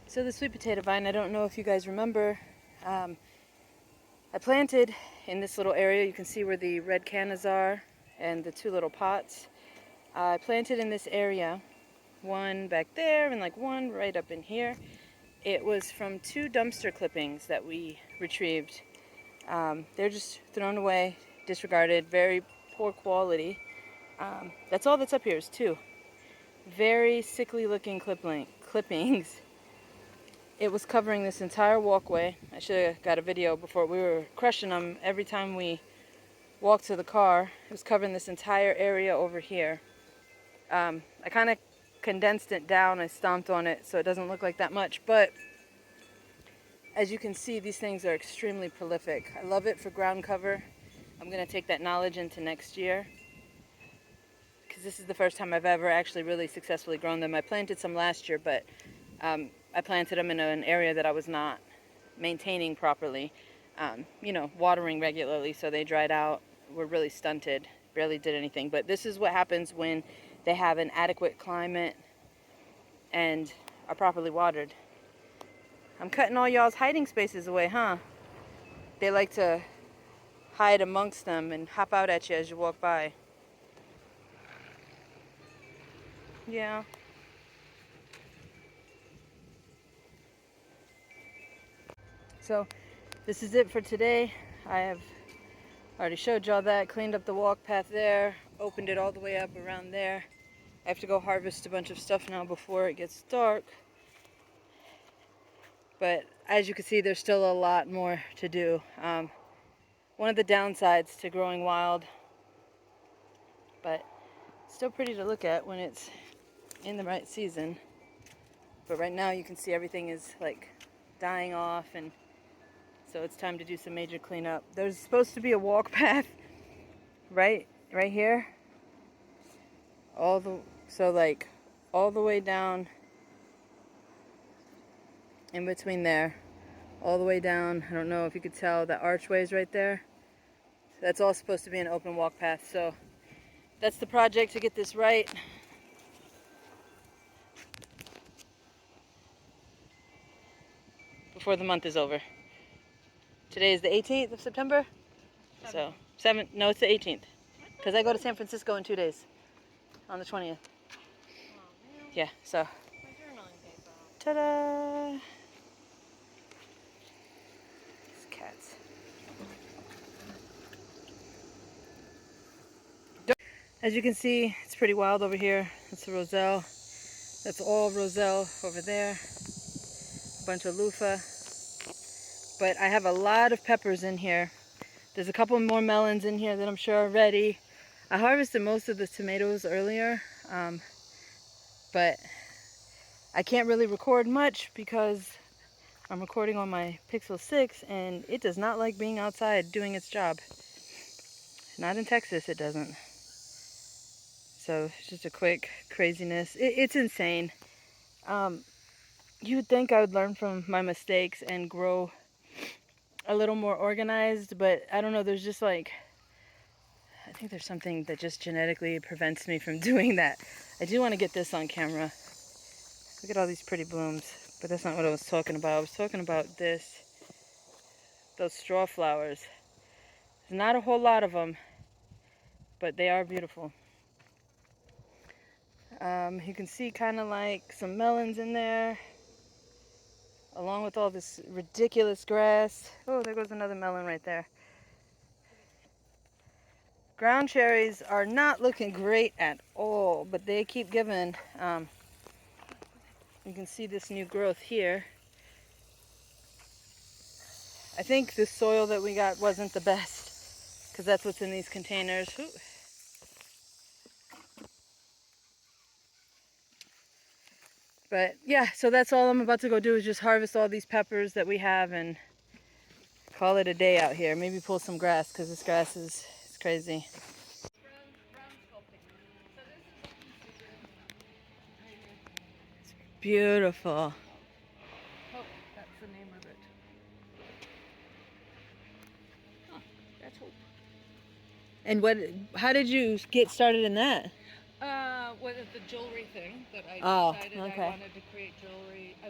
So the sweet potato vine, I don't know if you guys remember, I planted in this little area. You can see where the red cannas are and the two little pots. I planted in this area, one back there and like one right up in here. It was from 2 dumpster clippings that we retrieved. They're just thrown away, disregarded, very poor quality. That's all that's up here is 2. Very sickly looking clippings. It was covering this entire walkway. I should have got a video before. We were crushing them every time we walked to the car. It was covering this entire area over here. I kind of condensed it down. I stomped on it so it doesn't look like that much. But as you can see, these things are extremely prolific. I love it for ground cover. I'm going to take that knowledge into next year, because this is the first time I've ever actually really successfully grown them. I planted some last year, but I planted them in an area that I was not maintaining properly, watering regularly, so they dried out, were really stunted, barely did anything. But this is what happens when they have an adequate climate and are properly watered. I'm cutting all y'all's hiding spaces away, huh? They like to hide amongst them and hop out at you as you walk by. Yeah. So this is it for today. I have already showed y'all that, cleaned up the walk path there, opened it all the way up around there. I have to go harvest a bunch of stuff now before it gets dark. But as you can see, there's still a lot more to do. One of the downsides to growing wild, but still pretty to look at when it's in the right season. But right now you can see everything is like dying off, and so it's time to do some major cleanup. There's supposed to be a walk path right here. All the way down in between there, all the way down. I don't know if you could tell, the archways right there. That's all supposed to be an open walk path. So that's the project, to get this right. Before the month is over. Today is the 18th of September. 7th. So 7th, no, it's the 18th. Because I go to San Francisco in 2 days. On the 20th. Oh, yeah, so. My journaling paper. Ta-da! These cats. As you can see, it's pretty wild over here. It's the roselle. That's all roselle over there. A bunch of loofah. But I have a lot of peppers in here. There's a couple more melons in here that I'm sure are ready. I harvested most of the tomatoes earlier, but I can't really record much because I'm recording on my Pixel 6 and it does not like being outside doing its job. Not in Texas, it doesn't. So it's just a quick craziness. It's insane. You would think I would learn from my mistakes and grow a little more organized, but I don't know, there's just like, I think there's something that just genetically prevents me from doing that. I do want to get this on camera. Look at all these pretty blooms, but that's not what I was talking about. I was talking about those straw flowers. There's not a whole lot of them, but they are beautiful. You can see kind of like some melons in there, along with all this ridiculous grass. Oh, there goes another melon right there. Ground cherries are not looking great at all, but they keep giving. You can see this new growth here. I think the soil that we got wasn't the best, because that's what's in these containers. Ooh. But yeah, so that's all I'm about to go do, is just harvest all these peppers that we have and call it a day out here. Maybe pull some grass, because this grass is crazy. It's beautiful. Oh, that's the name of it. Oh, that's hope. And how did you get started in that? Was it the jewelry thing that I decided okay. I wanted to create jewelry? I